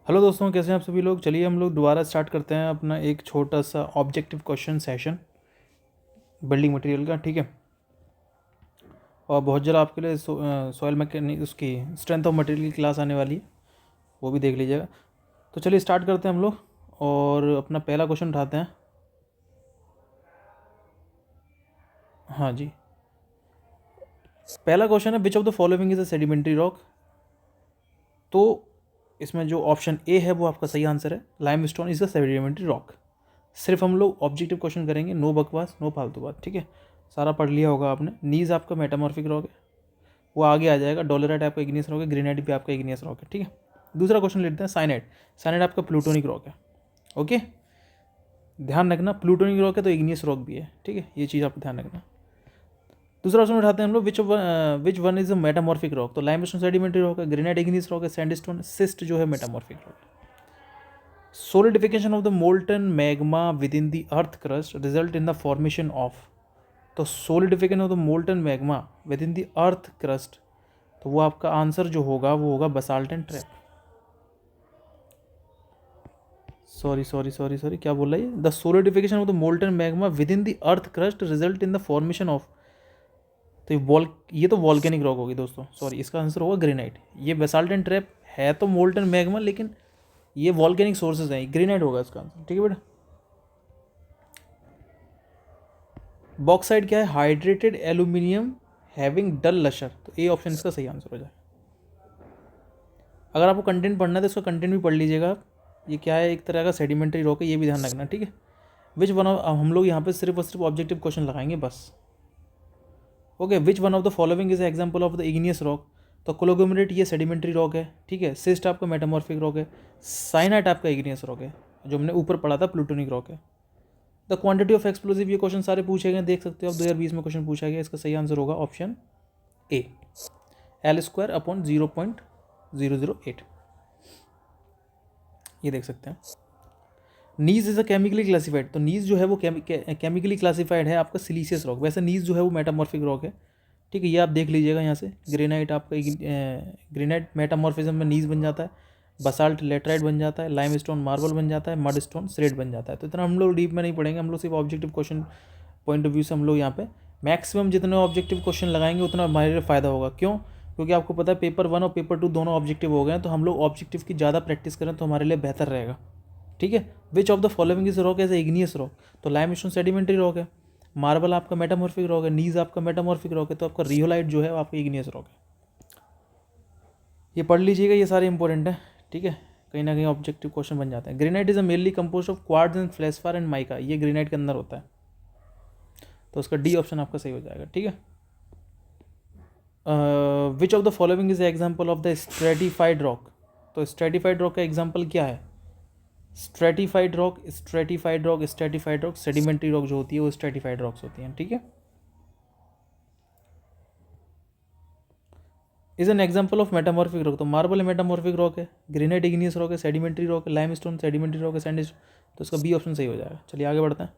Hello दोस्तों, कैसे हैं आप सभी लोग। चलिए हम लोग दोबारा स्टार्ट करते हैं अपना एक छोटा सा objective question session building material का। ठीक है, और बहुत जल्द आपके लिए सॉइल मैकेनिक उसकी स्ट्रेंथ ऑफ मटेरियल की क्लास आने वाली है, वो भी देख लीजिएगा। तो चलिए स्टार्ट करते हैं हम लोग और अपना पहला क्वेश्चन उठाते हैं। हाँ जी, पहला क्वेश्चन है which of the following is a sedimentary rock. तो इसमें जो ऑप्शन ए है वो आपका सही आंसर है, limestone is a sedimentary rock. सिर्फ हम लोग ऑब्जेक्टिव क्वेश्चन करेंगे, नो बकवास नो फालतू बात। ठीक है, सारा पढ़ लिया होगा आपने। नीज आपका मेटामॉर्फिक रॉक है, वो आगे आ जाएगा। डोलेराइट आपका इग्नियस रॉक है, ग्रेनाइट भी आपका इग्नियस रॉक है। ठीक है, दूसरा क्वेश्चन लेते हैं साइनाइड। साइनाइड आपका प्लूटोनिक रॉक है। ओके, ध्यान रखना, प्लूटोनिक रॉक है तो इग्नियस रॉक भी है। ठीक है, ये चीज़ आपको ध्यान रखना। दूसरा क्वेश्चन उठाते हैं हम लोग, which one is a metamorphic rock. तो लाइमस्टोन सेडिमेंट्री रॉक है, ग्रेनाइट इग्नियस रॉक है, सैंडस्टोन सिस्ट जो है metamorphic rock. Solidification of the molten magma within the earth crust result in the formation of। तो solidification of the molten magma with in the earth crust, तो वो आपका answer जो होगा वो होगा बसाल्ट एंड ट्रैप। सॉरी क्या बोल रहा है, the solidification of the molten magma with in the earth crust result in the formation of. तो ये तो वॉल्केनिक रॉक होगी दोस्तों, सॉरी, इसका आंसर होगा ग्रेनाइट। ये बेसाल्ट एंड ट्रैप है तो मोल्टन मैग्मा, लेकिन ये वॉल्केनिक सोर्सेज हैं, ग्रेनाइट होगा इसका आंसर। ठीक है बेटा। बॉक्साइड क्या है, हाइड्रेटेड एल्यूमिनियम हैविंग डल लशर। तो ए ऑप्शन इसका सही आंसर हो जाए। अगर आपको कंटेंट पढ़ना है तो इसका कंटेंट भी पढ़ लीजिएगा आप। ये क्या है, एक तरह का सेडिमेंट्री रॉक है, ये भी ध्यान रखना। ठीक है, विच वन ऑफ, हम लोग यहाँ पे सिर्फ और सिर्फ ऑब्जेक्टिव क्वेश्चन लगाएंगे बस। Okay, which one of the following is example of the igneous rock. तो कोलोग्लोमेरेट ये सेडिमेंट्री रॉक है। ठीक है, सिस्ट आपका मेटामॉर्फिक रॉक है, साइनाइट आपका इग्नियस रॉक है, जो हमने ऊपर पढ़ा था प्लूटोनिक रॉक है। द क्वांटिटी ऑफ एक्सप्लोसिव, ये क्वेश्चन सारे पूछे गए, देख सकते हो आप, 2020 में क्वेश्चन पूछा गया। इसका सही आंसर होगा ऑप्शन ए, L²/0.008। ये देख सकते हैं। नीज इज अ केमिकली क्लासिफाइड। तो नीज जो है वो केमिकली क्लासिफाइड है आपका सिलीसियस रॉक। वैसे नीज जो है वो मेटामॉर्फिक रॉक है। ठीक है, ये आप देख लीजिएगा यहाँ से। ग्रेनाइट आपका ग्रेनाइट मेटामॉर्फिज्म में नीज बन जाता है, बसाल्ट लेटराइट बन जाता है, लाइमस्टोन मार्बल बन जाता है, मड स्टोन स्लेट बन जाता है। तो इतना हम लोग डीप में नहीं पढ़ेंगे, हम लोग सिर्फ objective question point of view से हम लोग यहाँ पे मैक्सिमम जितने ऑब्जेक्टिव क्वेश्चन लगाएंगे उतना हमारे लिए फ़ायदा होगा। क्यों? क्योंकि आपको पता है पेपर 1 और पेपर 2 दोनों ऑब्जेक्टिव हो गए हैं, तो हम लोग ऑब्जेक्टिव की ज़्यादा प्रैक्टिस करें तो हमारे लिए बेहतर रहेगा। ठीक है, which of the following is rock as a igneous rock. तो लाइमस्टोन सेडिमेंट्री रॉक है, मार्बल आपका मेटामॉर्फिक रॉक है, नीज आपका मेटामॉर्फिक रॉक है, तो आपका रियोलाइट जो है वो आपका इग्नियस रॉक है। ये पढ़ लीजिएगा, ये सारे इंपॉर्टेंट है। ठीक है, कहीं ना कहीं ऑब्जेक्टिव क्वेश्चन बन जाते हैं। Granite is a mainly compose of quartz and feldspar and mica, ये ग्रेनाइट के अंदर होता है, तो उसका डी ऑप्शन आपका सही हो जाएगा। ठीक है, which of the following is example of the stratified rock. तो स्ट्रेटिफाइड रॉक का एग्जाम्पल क्या है, stratified rock, stratified rock, stratified rock, sedimentary rock जो होती है वो स्ट्रेटिफाइड रॉक्स होती हैं। ठीक है, is an example of metamorphic rock. तो मार्बल मेटामॉर्फिक रॉक है, ग्रेनाइट इग्नियस रॉक है, सेडिमेंट्री रॉक है, लाइमस्टोन सेडिमेंट्री रॉक है, सैंडस्टोन, तो इसका बी ऑप्शन सही हो जाएगा। चलिए आगे बढ़ते हैं।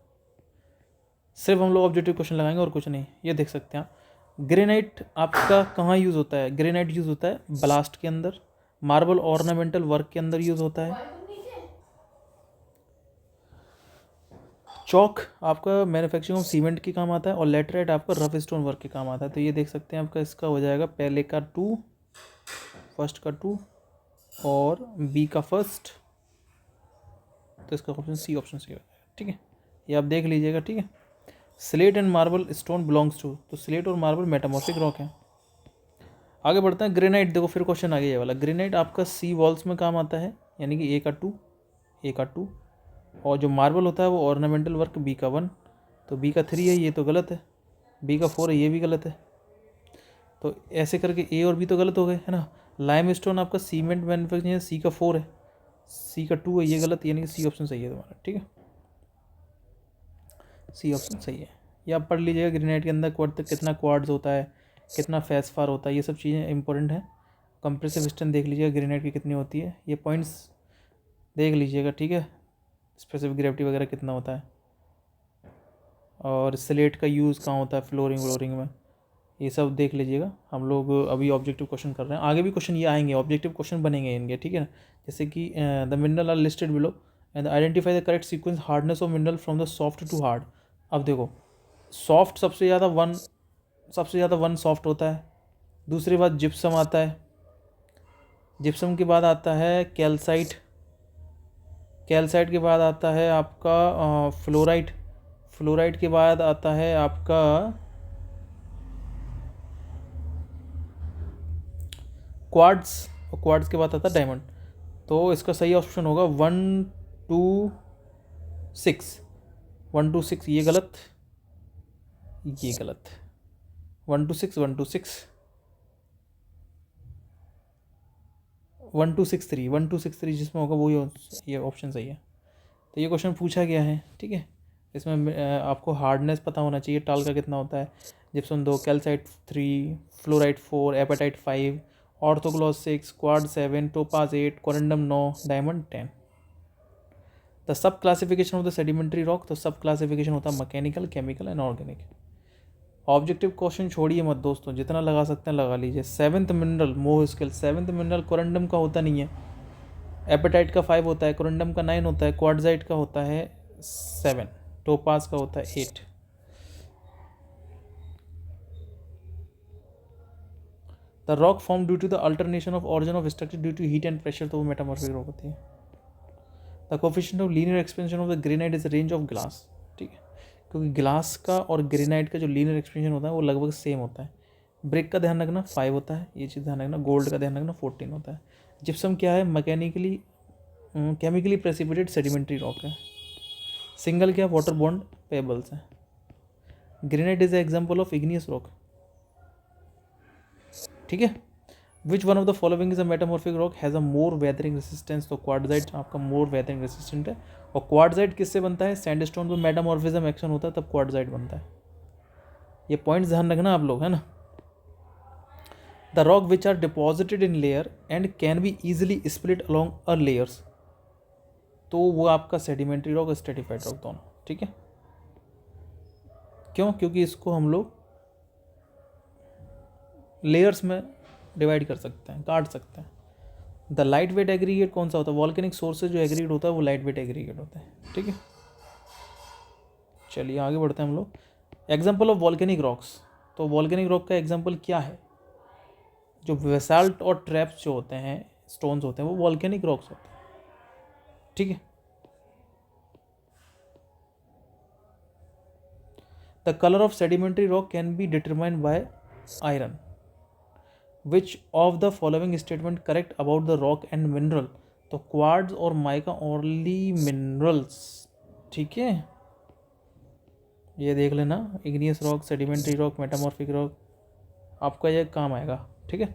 सिर्फ हम लोग ऑब्जेक्टिव क्वेश्चन लगाएंगे और कुछ नहीं। ये देख सकते हैं आप, ग्रेनाइट आपका कहाँ यूज़ होता है, ग्रेनाइट यूज़ होता है ब्लास्ट के अंदर, मार्बल ऑर्नामेंटल वर्क के अंदर यूज़ होता है, चौक आपका मैन्युफैक्चरिंग ऑफ सीमेंट के काम आता है, और लेटराइट आपका रफ स्टोन वर्क के काम आता है। तो ये देख सकते हैं आपका, इसका हो जाएगा पहले का 2, फर्स्ट का 2 और बी का फर्स्ट, तो इसका ऑप्शन सी ऑप्शन सही हो जाएगा। ठीक है, ये आप देख लीजिएगा। ठीक है, slate and marble stone belongs to, तो स्लेट और मार्बल मेटामॉर्फिक रॉक है। आगे बढ़ते हैं। ग्रेनाइट, देखो फिर क्वेश्चन आ गया ये वाला। ग्रेनाइट आपका सी वॉल्स में काम आता है, यानी कि ए का 2, और जो मार्बल होता है वो ऑर्नामेंटल वर्क बी का 1, तो बी का 3 है, ये तो गलत है। बी का 4 है, ये भी गलत है। तो ऐसे करके ए और बी तो गलत हो गए, है ना। लाइम स्टोन आपका सीमेंट मैन्युफैक्चरिंग है, सी का 4 है, सी का 2 है, ये गलत, यानी कि सी ऑप्शन सही है तुम्हारा। ठीक है, सी ऑप्शन सही है। ये आप पढ़ लीजिएगा, ग्रेनाइट के अंदर कितना क्वार्ट्ज होता है, कितना फेसफार होता है, ये सब चीज़ें इंपॉर्टेंट हैं। कंप्रेसिव स्ट्रेंथ देख लीजिएगा ग्रेनाइट की कितनी होती है, ये पॉइंट्स देख लीजिएगा। ठीक है, स्पेसिफिक ग्रेविटी वगैरह कितना होता है, और स्लेट का यूज़ कहाँ होता है, फ्लोरिंग व्लोरिंग में, ये सब देख लीजिएगा। हम लोग अभी ऑब्जेक्टिव क्वेश्चन कर रहे हैं, आगे भी क्वेश्चन ये आएंगे, ऑब्जेक्टिव क्वेश्चन बनेंगे इनके, ठीक है ना। जैसे कि the mineral are listed below and identify the correct sequence hardness of mineral from the soft to hard. अब देखो सॉफ्ट सबसे ज़्यादा वन सॉफ्ट होता है, दूसरी बात जिप्सम आता है, जिप्सम के बाद आता है कैल्साइट, कैल्साइट के बाद आता है आपका फ्लोराइट, फ्लोराइट के बाद आता है आपका क्वार्ट्ज, और क्वार्ट्ज के बाद आता है डायमंड। तो इसका सही ऑप्शन होगा 1 2 6, 1 2 6, ये गलत, ये गलत, 1 2 6, 1 2 6, 1 2 6 3, 1 2 6 3 जिसमें होगा वही ये ऑप्शन सही है। तो ये क्वेश्चन पूछा गया है, ठीक है। इसमें आपको हार्डनेस पता होना चाहिए, टाल का कितना होता है, gypsum 2, calcite 3, fluorite 4, apatite 5, orthoclase 6, quartz 7, topaz 8, corundum 9, diamond 10। The sub classification of the sedimentary rock, तो सब क्लासिफिकेशन होता है mechanical, chemical and organic. Objective question छोड़िए मत दोस्तों, जितना लगा सकते हैं लगा लीजिए। 7th मिनरल मोह स्केल, 7th मिनरल कोरंडम का होता नहीं है, एपेटाइट का 5 होता है, कोरंडम का 9 होता है, क्वार्ट्जाइट का होता है 7, टोपाज का होता है 8। The rock form due to the alternation of origin of structure due to heat and pressure, तो वो मेटामॉर्फिक रॉक होती है। The coefficient of linear expansion of the granite is range of glass, ठीक है, क्योंकि ग्लास का और granite का जो लीनियर एक्सपेंशन होता है वो लगभग सेम होता है। ब्रिक का ध्यान रखना 5 होता है, ये चीज़ ध्यान रखना। गोल्ड का ध्यान रखना 14 होता है। जिप्सम क्या है, mechanically chemically precipitate sedimentary rock है। सिंगल क्या, वाटर बॉन्ड पेबल्स है। Granite is example of igneous rock, ठीक है। विच one of the following is a metamorphic rock has a more weathering resistance, तो क्वार्ट्जाइट आपका मोर वेदरिंग रेसिस्टेंट है। और quartzite किससे बनता है, सैंडस्टोन पे मेटामॉर्फिज्म एक्शन होता है तब क्वार्ट्जाइट बनता है। ये पॉइंट्स ध्यान रखना आप लोग, है ना। The rock which are deposited in layer and can be easily split along a layers, तो वो आपका सेडिमेंट्री रॉक, स्ट्रेटिफाइड रॉक दोनों, ठीक है। क्यों, क्योंकि इसको हम लोग लेयर्स में डिवाइड कर सकते हैं, काट सकते हैं। द लाइट वेट एग्रीगेट कौन सा होता है, वॉल्केनिक सोर्स से जो एग्रीगेट होता है वो लाइट वेट एग्रीगेट होता है, ठीक है। चलिए आगे बढ़ते हैं हम लोग। एग्जाम्पल ऑफ वॉल्केनिक रॉक्स, तो वॉल्केनिक रॉक का एग्जाम्पल क्या है, जो बेसाल्ट और ट्रैप्स जो होते हैं, स्टोन्स होते हैं, वो वॉल्केनिक रॉक्स होते हैं, ठीक है। The colour of sedimentary rock can be determined by iron. Which of the following statement correct about the rock and mineral, तो क्वार्ट्ज और माइका ओनली मिनरल्स, ठीक है। ये देख लेना, igneous rock, sedimentary rock, metamorphic rock, आपका ये काम आएगा, ठीक है।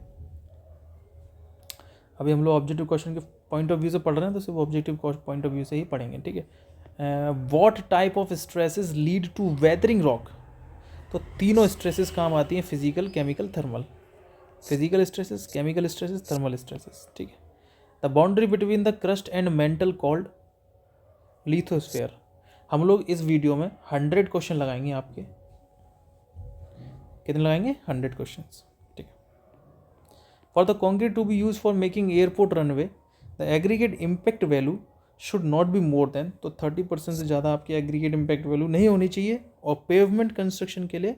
अभी हम लोग ऑब्जेक्टिव क्वेश्चन के पॉइंट ऑफ व्यू से पढ़ रहे हैं, तो सिर्फ ऑब्जेक्टिव पॉइंट ऑफ व्यू से ही पढ़ेंगे, ठीक है। What type of stresses lead to weathering rock, तो तीनों स्ट्रेसेस काम आती हैं, physical, chemical, thermal. Physical stresses, chemical stresses, thermal stresses, ठीक है। The boundary between the crust and mantle called lithosphere. हम लोग इस वीडियो में 100 क्वेश्चन लगाएंगे आपके, कितने लगाएंगे, 100 क्वेश्चन, ठीक है। For the concrete to be use for making airport runway, the aggregate impact value should not be more than, तो 30% से ज़्यादा आपकी एग्रीगेट इम्पैक्ट वैल्यू नहीं होनी चाहिए। और पेवमेंट कंस्ट्रक्शन के लिए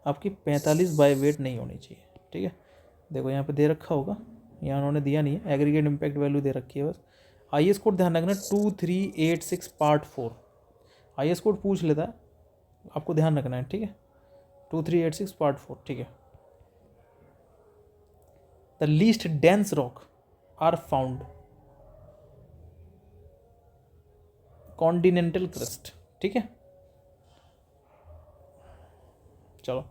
आपकी 45 बाय वेट नहीं होनी चाहिए, ठीक है। देखो यहाँ पे दे रखा होगा, यहाँ उन्होंने दिया नहीं है, एग्रीगेट इम्पैक्ट वैल्यू दे रखी है बस। IS कोड ध्यान रखना 2386 पार्ट 4, IS कोड पूछ लेता है, आपको ध्यान रखना है, ठीक है। 2386 पार्ट 4, ठीक है। The least dense rock are found continental crust, ठीक है। चलो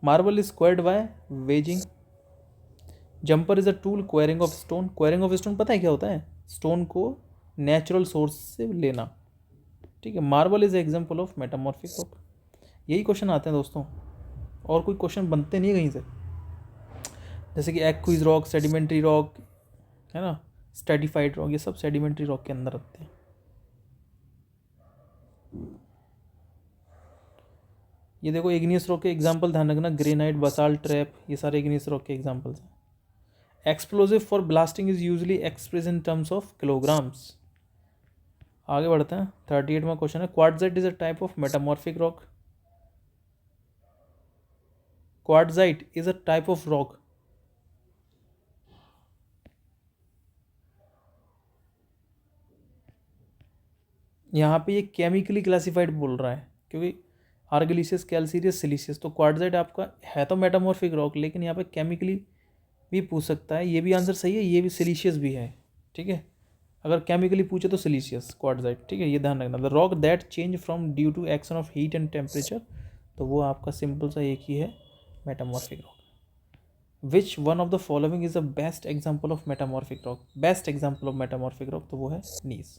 marble is squared by wedging. Jumper is a tool, quarrying of stone. Quarrying of stone पता है क्या होता है, स्टोन को नेचुरल सोर्स से लेना, ठीक है। Marble is example of metamorphic rock. यही क्वेश्चन आते हैं दोस्तों, और कोई क्वेश्चन बनते नहीं कहीं से, जैसे कि एक्विज रॉक, सेडिमेंट्री रॉक, है ना, स्ट्रेटिफाइड रॉक, ये सब सेडिमेंट्री रॉक के अंदर आते हैं। ये देखो इग्नियस रॉक के एग्जांपल ध्यान रखना, ग्रेनाइट, बसाल्ट, ट्रैप, ये सारे इग्नियस रॉक के एग्जांपल्स हैं। Explosive for blasting is usually express in terms of kilograms. आगे बढ़ते हैं, 38वां क्वेश्चन है, quartzite is a type of metamorphic rock. Quartzite is a type of rock. यहाँ पे ये केमिकली क्लासिफाइड बोल रहा है, क्योंकि आर्गिलिसियस, कैल्सीरियस, सिलिसियस, तो क्वार्ट्जाइट आपका है तो मेटामॉर्फिक रॉक, लेकिन यहाँ पे केमिकली भी पूछ सकता है। ये भी आंसर सही है, ये भी सिलिशियस भी है, ठीक है। अगर केमिकली पूछे तो सिलिशियस क्वार्ट्जाइट, ठीक है, ये ध्यान रखना। The rock that change from due to action of heat and temperature, तो वो आपका सिंपल सा एक ही है, metamorphic rock. Which one of the following is the best example of metamorphic rock, best example of metamorphic rock, तो वो है gneiss.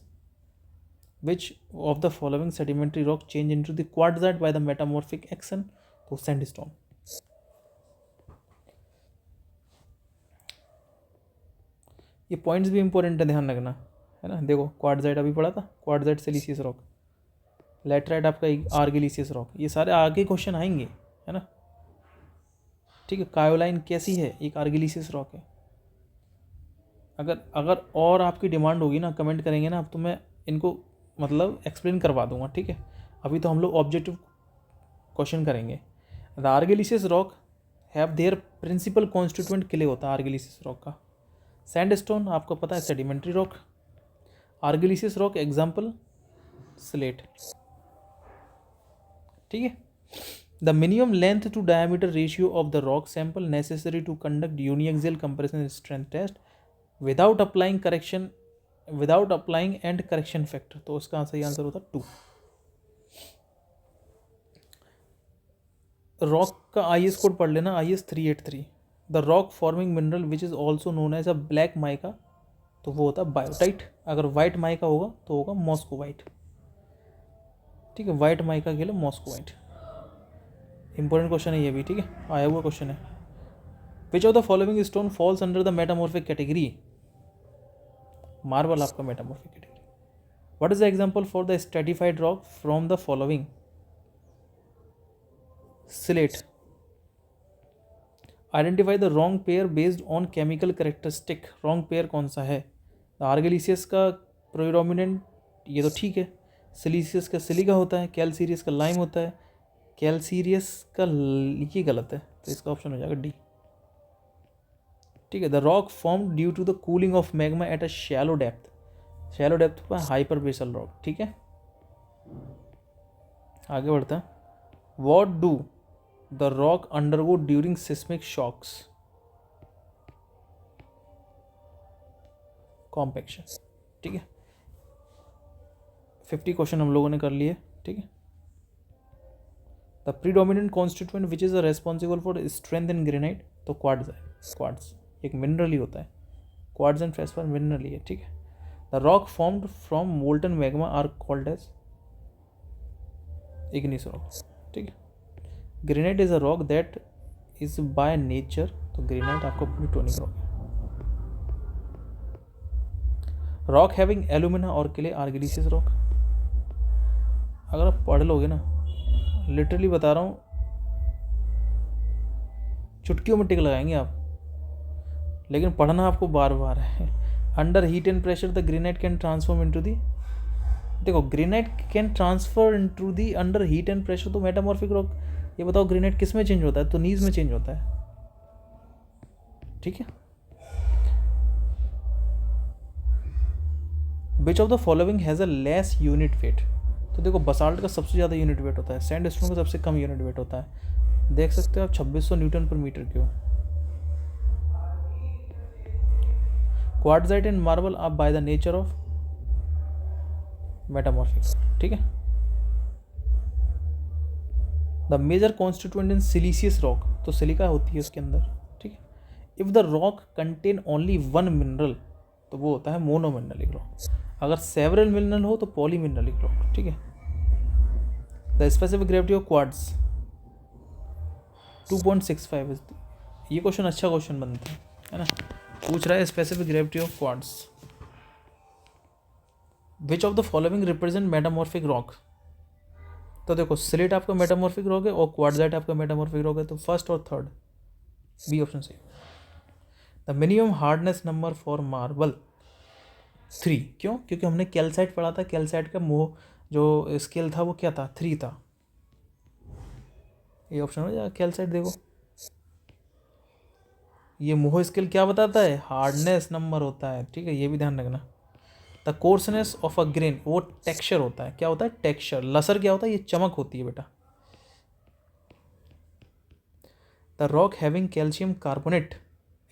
Which of the following sedimentary rock change into the quartzite by the metamorphic action? तो sandstone। ये points भी important है, ध्यान रखना, है ना। देखो क्वार्ट्जाइट अभी पढ़ा था, क्वार्ट्जाइट सिलिशियस रॉक, लैटराइट आपका आर्गिलिसियस रॉक, ये सारे आगे क्वेश्चन आएंगे, है ना, ठीक है। कायोलाइन कैसी है, एक आर्गिलिसियस रॉक है। अगर और आपकी डिमांड होगी ना, कमेंट करेंगे ना, अब तो मैं इनको मतलब एक्सप्लेन करवा दूंगा, ठीक है। अभी तो हम लोग ऑब्जेक्टिव क्वेश्चन करेंगे। The argillaceous rock have their principal constituent clay होता है आर्गिलिसियस रॉक का। सैंडस्टोन आपको पता है sedimentary rock. Argillaceous rock example slate, ठीक है। The minimum length to diameter ratio of the rock sample necessary to conduct uniaxial compression strength test without applying end correction factor, तो उसका सही answer होता है 2। रॉक का IS कोड पढ़ लेना, IS 383। The rock forming mineral which is also known as a black mica, तो वो होता है बायोटाइट। अगर वाइट माइका होगा तो होगा मॉस्कोवाइट, ठीक है। वाइट माइका के लिए मॉस्कोवाइट, इंपॉर्टेंट क्वेश्चन है ये भी, ठीक है, आया हुआ क्वेश्चन है। Which of the following stone falls under the metamorphic category? Marble आपका metamorphic category. What is the example for the stratified rock from the following? Slate. Identify the wrong pair based on chemical characteristic, wrong pair कौन सा है? आर्गिलिसियस का predominant, ये तो ठीक है। Siliceous का सिलिका होता है, कैल्सीरियस का लाइम होता है, कैल्सीरियस का ये गलत है, तो इसका ऑप्शन हो जाएगा डी, ठीक है। The rock form due to the cooling of magma at a shallow depth, shallow depth पर हाइपर बेसल रॉक, ठीक है। आगे बढ़ते हैं। What do the rock undergo during seismic shocks? Compaction, ठीक है। 50 क्वेश्चन हम लोगों ने कर लिए, ठीक है। The predominant constituent which is responsible for strength in granite, तो क्वार्ट्ज है। क्वार्ट्ज एक मिनरल ही होता है, क्वार्ट्ज एंड फेस्फर मिनरल ही है, ठीक है। The rock formed from molten magma are called as igneous rock, ठीक है। Granite is a rock that is by nature, तो ग्रेनाइट आपका प्लूटोनिक रॉक है। रॉक हैविंग एल्यूमिना और क्ले, आर्गिलिसियस रॉक। अगर आप पढ़ लोगे ना, लिटरली बता रहा हूँ, चुटकियों में टिक लगाएंगे आप, लेकिन पढ़ना आपको बार बार है। Under heat and pressure the granite can transform into the, देखो granite can transfer into the under heat and pressure, तो मेटामॉर्फिक रॉक। ये बताओ ग्रेनाइट किस में चेंज होता है? तो नीज में चेंज होता है, ठीक है। Which of the following has a less unit weight, तो देखो बसाल्ट का सबसे ज़्यादा यूनिट वेट होता है, सैंडस्टोन का सबसे कम यूनिट वेट होता है। देख सकते हो आप 2600 newton per metre cube. Quartzite and marble आप by the nature of metamorphic, ठीक है। The major constituent in siliceous rock, तो सिलिका होती है उसके अंदर, ठीक है। If the rock contain only one mineral, तो वो होता है मोनोमिनरलिक रॉक। अगर सेवरल मिनरल हो तो पॉलीमिनरलिक रॉक, ठीक है। The specific gravity of quartz 2.65 is, ये क्वेश्चन अच्छा क्वेश्चन बनता है ना। पूछ रहा है specific gravity of quartz. Which of the following represent metamorphic rock? तो देखो स्लेट आपका मेटामॉर्फिक रॉक है और क्वार्टजाइट आपका मेटामॉर्फिक रॉक है, तो फर्स्ट और थर्ड बी ऑप्शन सही। The minimum hardness number for marble 3, क्यों? क्योंकि हमने कैल्साइट पढ़ा था, कैल्साइट का मोह जो स्केल था वो क्या था, 3 था। ये ऑप्शन हो जाएगा कैल्साइट। देखो ये मोह स्केल क्या बताता है, हार्डनेस नंबर होता है, ठीक है, ये भी ध्यान रखना। द कोर्सनेस ऑफ अ ग्रेन वो टेक्सचर होता है, क्या होता है, टेक्सचर। लसर क्या होता है, ये चमक होती है बेटा। The rock having calcium carbonate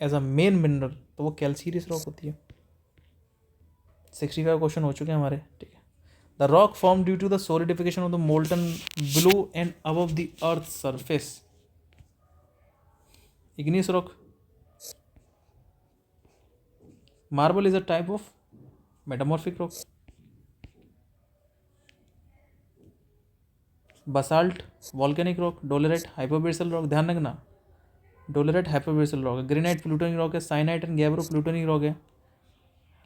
as a main mineral, तो वो कैल्सीरियस रॉक होती है। 65 क्वेश्चन हो चुके हैं हमारे, ठीक है। The rock form due to the solidification of the molten below and above the earth surface, igneous rock. Marble is a type of metamorphic rock. Basalt, volcanic rock, dolerite, hypabyssal rock, ध्यान रखना dolerite hypabyssal rock है। Granite plutonic rock है। Syenite and gabbro plutonic rock है।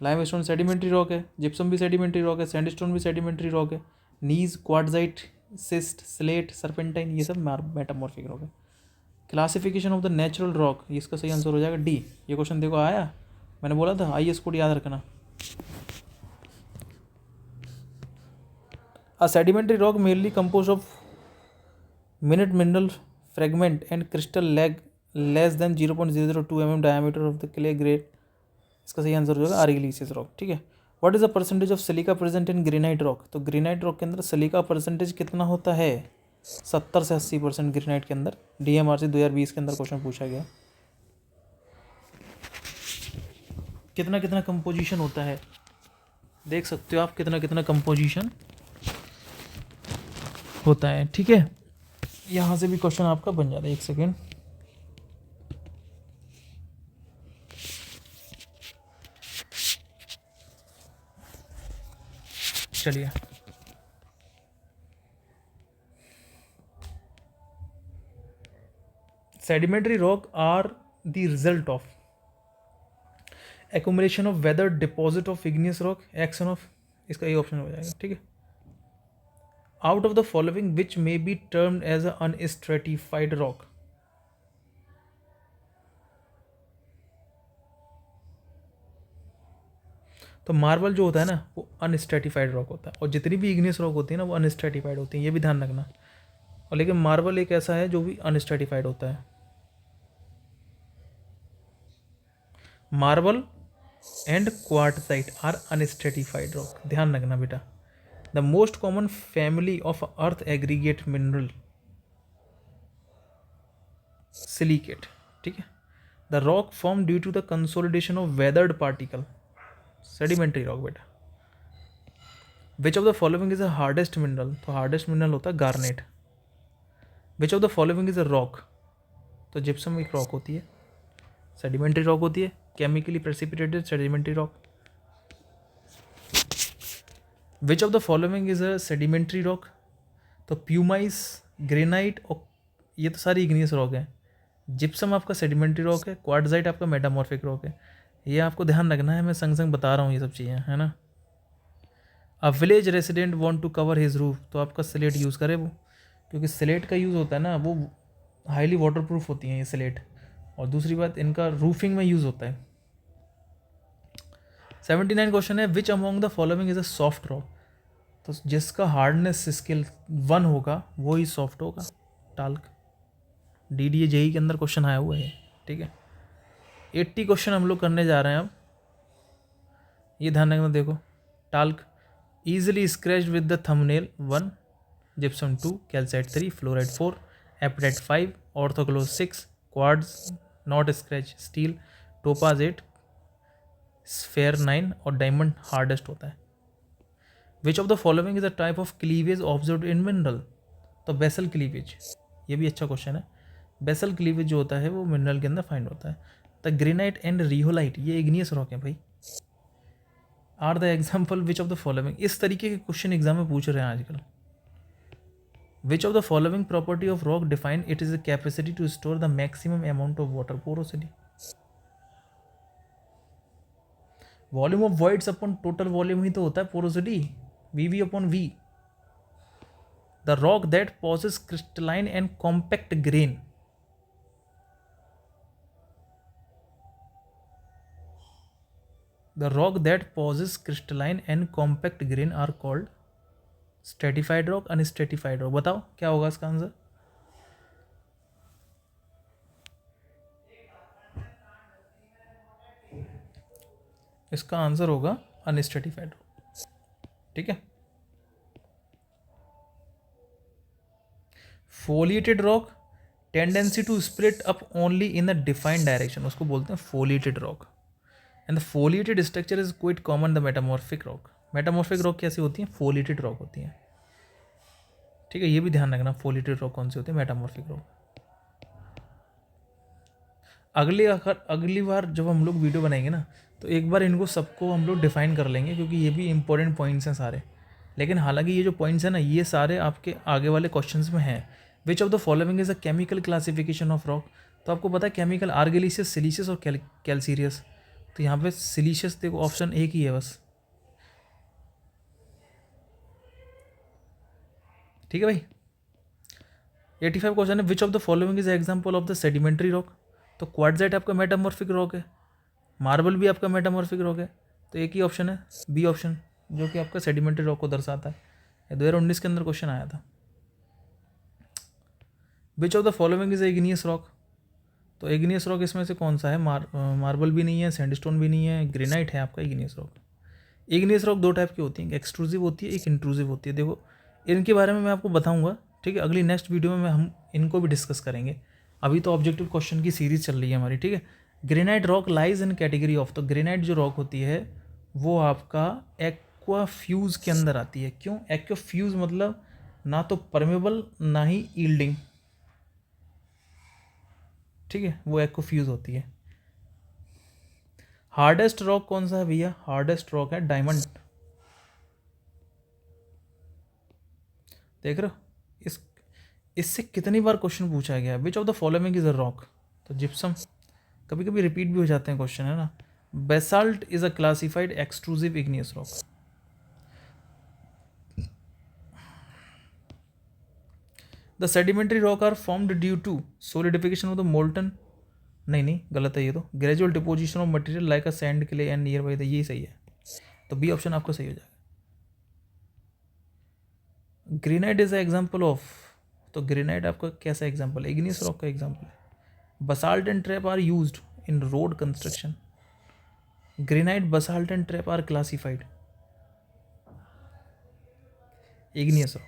Limestone sedimentary rock है। Gypsum भी sedimentary rock है। Sandstone भी sedimentary rock है। Gneiss, quartzite, schist, slate, serpentine, ये सब मेटामॉर्फिक रॉक है। Classification of the natural rock, इसका सही आंसर हो जाएगा डी। ये क्वेश्चन देखो आया, मैंने बोला था IS कोड याद रखना। A sedimentary rock mainly composed of minute mineral fragment and crystal lag less than 0.002 mm diameter of the clay grade, इसका सही आंसर हो जाएगा आर्गिलिसियस रॉक, ठीक है। What is the percentage of silica present in granite rock, तो granite rock के अंदर silica percentage कितना होता है, 70 से 80% ग्रेनाइट के अंदर। DMRC 2020 के अंदर क्वेश्चन पूछा गया। कितना कितना कंपोजिशन होता है, देख सकते हो आप कितना कितना कंपोजिशन होता है, ठीक है। यहाँ से भी क्वेश्चन आपका बन जाता है, एक सेकेंड। चलिए, sedimentary rock are the result of accumulation of weather deposit of igneous rock, action of, इसका ये ऑप्शन हो जाएगा, ठीक है। Out of the following which may be termed as a unstratified rock, तो मार्बल जो होता है ना वो अनस्ट्रेटिफाइड रॉक होता है, और जितनी भी इग्नियस रॉक होती है ना वो अनस्ट्रेटिफाइड होती है, ये भी ध्यान रखना। और लेकिन मार्बल एक ऐसा है जो भी अनस्ट्रेटिफाइड होता है। Marble and quartzite are unstratified rock, ध्यान रखना बेटा। The most common family of earth aggregate mineral silicate, ठीक है। The rock form due to the consolidation of weathered particle, sedimentary rock बेटा। Which of the following is a hardest mineral, तो hardest mineral होता है garnet. Which of the following is a rock, तो gypsum एक rock होती है, sedimentary rock होती है, chemically precipitated sedimentary rock. Which of the following is a sedimentary rock, तो प्यूमाइस, ग्रेनाइट, और ये तो सारी इग्नियस रॉक है। जिप्सम आपका सेडिमेंट्री रॉक है, क्वार्टजाइट आपका मेटामॉर्फिक रॉक है। ये आपको ध्यान रखना है, मैं संग संग बता रहा हूँ ये सब चीज़ें, है ना। A village resident want to cover his roof, तो आपका स्लेट यूज़ करे वो, क्योंकि स्लेट का यूज़ होता है ना वो हाईली वाटर प्रूफ होती हैं ये स्लेट, और दूसरी बात इनका रूफिंग में यूज़ होता है। 79 क्वेश्चन है, which among the following is a soft rock, तो जिसका हार्डनेस स्केल 1 होगा वो ही सॉफ्ट होगा, टाल्क। DDA JEE के अंदर क्वेश्चन आया हुआ है, ठीक है। 80 क्वेश्चन हम लोग करने जा रहे हैं अब, ये ध्यान रखना। देखो, talc easily scratched with the thumbnail 1, gypsum 2, calcite 3, fluoride 4, apatite 5, orthoclose 6, quartz not scratch steel, topaz 8, sphere 9 और diamond hardest होता है। Which of the following is a type of cleavage observe in mineral, तो basal cleavage, ये भी अच्छा question है। Basal cleavage जो होता है वो मिनरल के अंदर फाइंड होता है। द ग्रेनाइट एंड रिहोलाइट, ये इग्नियस रॉक है भाई। Are the example which of the following, इस तरीके के क्वेश्चन एग्जाम में पूछ रहे हैं आजकल। Which of the following property of rock define it is the capacity to store the maximum amount of water, porosity. Volume of voids upon total volume ही तो होता है porosity, VV upon V। The rock that possess crystalline and compact grain, the rock that possess crystalline and compact grain are called stratified rock, unstratified rock. बताओ क्या होगा इसका answer? इसका answer होगा अनस्ट्रेटिफाइड रॉक। ठीक है। Foliated rock tendency to split up only in the defined direction, उसको बोलते हैं foliated rock. And the foliated structure is quite common the metamorphic rock. Metamorphic rock कैसी होती है? फोलिएटेड रॉक होती है। ठीक है, ये भी ध्यान रखना, फोलिएटेड रॉक कौन सी होती है, मेटामॉर्फिक रॉक। अगली बार जब हम लोग वीडियो बनाएंगे ना, तो एक बार इनको सबको हम लोग डिफाइन कर लेंगे, क्योंकि ये भी इंपॉर्टेंट पॉइंट्स हैं सारे। लेकिन हालांकि ये जो पॉइंट्स हैं ना, ये सारे आपके आगे वाले क्वेश्चंस में हैं। विच of the following is a chemical classification of rock? तो आपको पता है केमिकल आर्गिलिशियस, सिलिशियस और कैल्सीरियस। तो यहाँ पे सिलिशियस देखो, ऑप्शन एक ही है बस। ठीक है भाई। 85 क्वेश्चन है, which of the following is example of the sedimentary rock? तो क्वार्टजाइट आपका मेटामॉर्फिक रॉक है, मार्बल भी आपका मेटामॉर्फिक रॉक है, तो एक ही ऑप्शन है बी ऑप्शन, जो कि आपका सेडिमेंट्री रॉक को दर्शाता है। 2019 के अंदर क्वेश्चन आया था। विच of the following is igneous rock? तो इग्नियस रॉक इसमें से कौन सा है? मार्बल भी नहीं है, सैंडस्टोन भी नहीं है, ग्रेनाइट है आपका इग्नियस रॉक। इग्नियस रॉक दो टाइप की होती हैं, एक एक्सट्रूसिव होती है, एक इंट्रूसिव होती है। देखो इनके बारे में मैं आपको बताऊंगा, ठीक है, अगली नेक्स्ट वीडियो में हम इनको भी डिस्कस करेंगे। अभी तो ऑब्जेक्टिव क्वेश्चन की सीरीज चल रही है हमारी। ठीक है। Granite rock lies in category of, तो ग्रेनाइट जो रॉक होती है वो आपका एक्वा फ्यूज के अंदर आती है। क्यों? एक्वा फ्यूज मतलब ना तो परमेबल ना ही ईल्डिंग। ठीक है, वो एक्वा फ्यूज होती है। हार्डेस्ट रॉक कौन सा है भैया? हार्डेस्ट रॉक है डायमंड। देख रहे हो, इससे कितनी बार क्वेश्चन पूछा गया, विच of the following is a rock? तो जिप्सम। कभी कभी रिपीट भी हो जाते हैं क्वेश्चन, है ना। Basalt is a classified extrusive igneous rock. The sedimentary rock are formed due to solidification of the molten, नहीं गलत है ये तो, gradual deposition of material like a sand clay and near by the, ये सही है। तो बी ऑप्शन आपका सही हो जाएगा। Granite is a example of, तो ग्रेनाइट आपका कैसा एग्जाम्पल है? इग्नियस रॉक का एग्जाम्पल है। Basalt and trap are used in road construction. Granite, basalt and trap are classified igneous rock.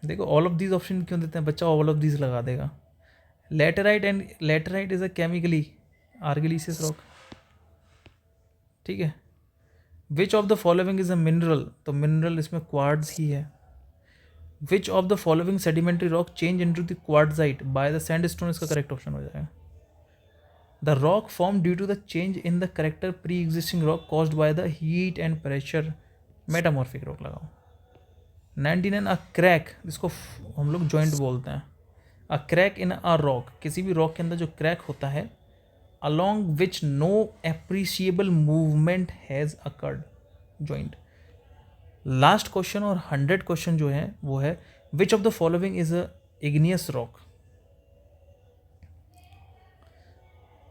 देखो ऑल ऑफ दीज ऑप्शन क्यों देते हैं बच्चा? ऑल ऑफ दीज लगा देगा। Laterite is a chemically argillaceous rock. ठीक है। Which of the following is a mineral? तो मिनरल इसमें क्वार्ट्ज ही है। Which of the following sedimentary rock change into the quartzite by the sandstone? इसका correct option हो जाएगा। The rock form due to the change in the character pre existing rock caused by the heat and pressure, metamorphic rock लगाओ। 99 a crack, जिसको हम लोग joint बोलते हैं। A crack in a rock, किसी भी रॉक के अंदर जो क्रैक होता है, along which no appreciable movement has occurred, joint। Last question और 100 क्वेश्चन जो है वो है, which of the following is a igneous rock?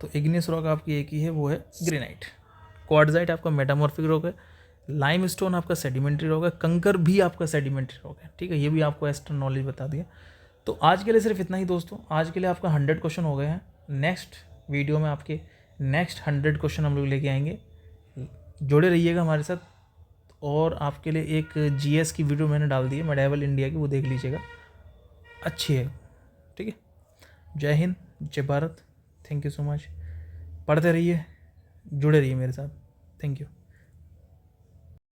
तो इग्नियस रॉक आपकी एक ही है, वो है ग्रेनाइट। क्वार्ट्जाइट आपका मेटामॉर्फिक रॉक है। लाइमस्टोन आपका सेडिमेंट्री रॉक है। कंकर भी आपका सेडिमेंट्री रॉक है। ठीक है, ये भी आपको एक्स्ट्रा नॉलेज बता दिया। तो आज के लिए सिर्फ इतना ही दोस्तों। आज के लिए आपका 100 क्वेश्चन हो गए हैं। नेक्स्ट वीडियो में आपके नेक्स्ट 100 क्वेश्चन हम लोग लेके आएंगे। जुड़े रहिएगा हमारे साथ। और आपके लिए एक जीएस की वीडियो मैंने डाल दी है, मेडावल इंडिया की, वो देख लीजिएगा, अच्छी है। ठीक है। जय हिंद, जय Bharat. Thank you so much. पढ़ते रहिए, जुड़े रहिए मेरे साथ। Thank you.